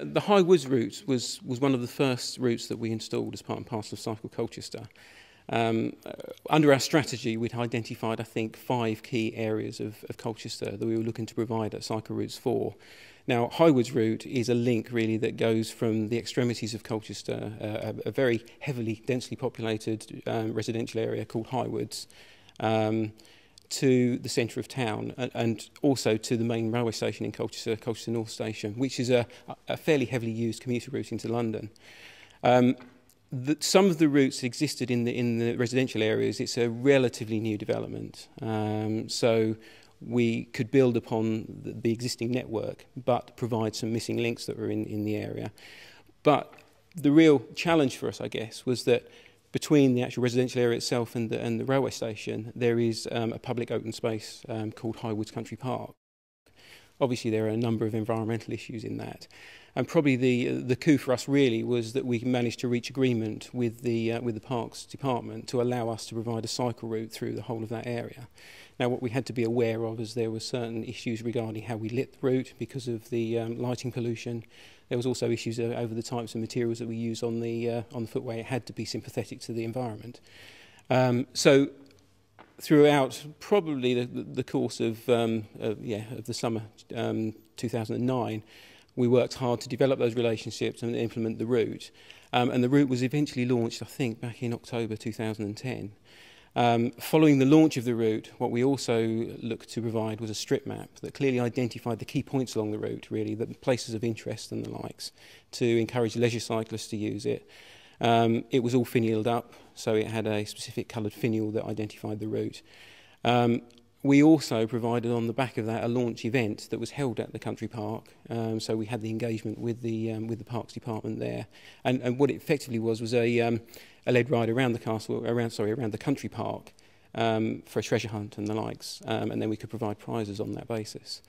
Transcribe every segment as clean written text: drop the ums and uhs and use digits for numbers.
The High Woods route was one of the first routes that we installed as part and parcel of Cycle Colchester. Under our strategy, we'd identified, I think, 5 key areas of Colchester that we were looking to provide at Cycle Routes 4. Now, High Woods route is a link, really, that goes from the extremities of Colchester, a very heavily, densely populated residential area called High Woods, to the centre of town and also to the main railway station in Colchester, Colchester North Station, which is a fairly heavily used commuter route into London. Some of the routes existed in the residential areas. It's a relatively new development, so we could build upon the existing network but provide some missing links that were in the area. But the real challenge for us, I guess, was that between the actual residential area itself and the railway station, there is a public open space called High Woods Country Park. Obviously, there are a number of environmental issues in that. And probably the coup for us really was that we managed to reach agreement with the Parks Department to allow us to provide a cycle route through the whole of that area. Now, what we had to be aware of is there were certain issues regarding how we lit the route because of the lighting pollution. There was also issues over the types of materials that we use on the footway. It had to be sympathetic to the environment. So throughout probably the course of the summer 2009, we worked hard to develop those relationships and implement the route. And the route was eventually launched, I think, back in October 2010. Following the launch of the route, what we also looked to provide was a strip map that clearly identified the key points along the route, really, the places of interest and the likes, to encourage leisure cyclists to use it. It was all finialed up, so it had a specific coloured finial that identified the route. We also provided on the back of that a launch event that was held at the country park, so we had the engagement with the Parks Department there, and what it effectively was a lead ride around the castle, around the country park, for a treasure hunt and the likes, and then we could provide prizes on that basis.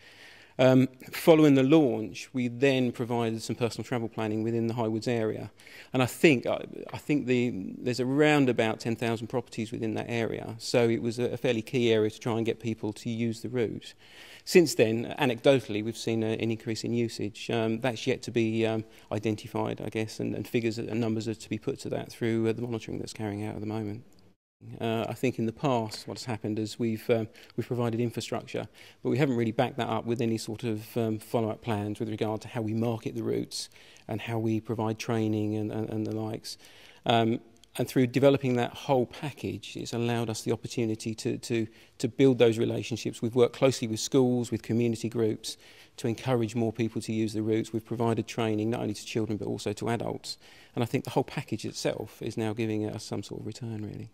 Following the launch, we then provided some personal travel planning within the High Woods area, and I think there's around about 10,000 properties within that area, so it was a fairly key area to try and get people to use the route. Since then, anecdotally, we've seen an increase in usage. That's yet to be identified, I guess, and figures and numbers are to be put to that through the monitoring that's carrying out at the moment. I think in the past what has happened is we've provided infrastructure, but we haven't really backed that up with any sort of follow-up plans with regard to how we market the routes and how we provide training and the likes. And through developing that whole package, it's allowed us the opportunity to build those relationships. We've worked closely with schools, with community groups to encourage more people to use the routes. We've provided training not only to children but also to adults. And I think the whole package itself is now giving us some sort of return, really.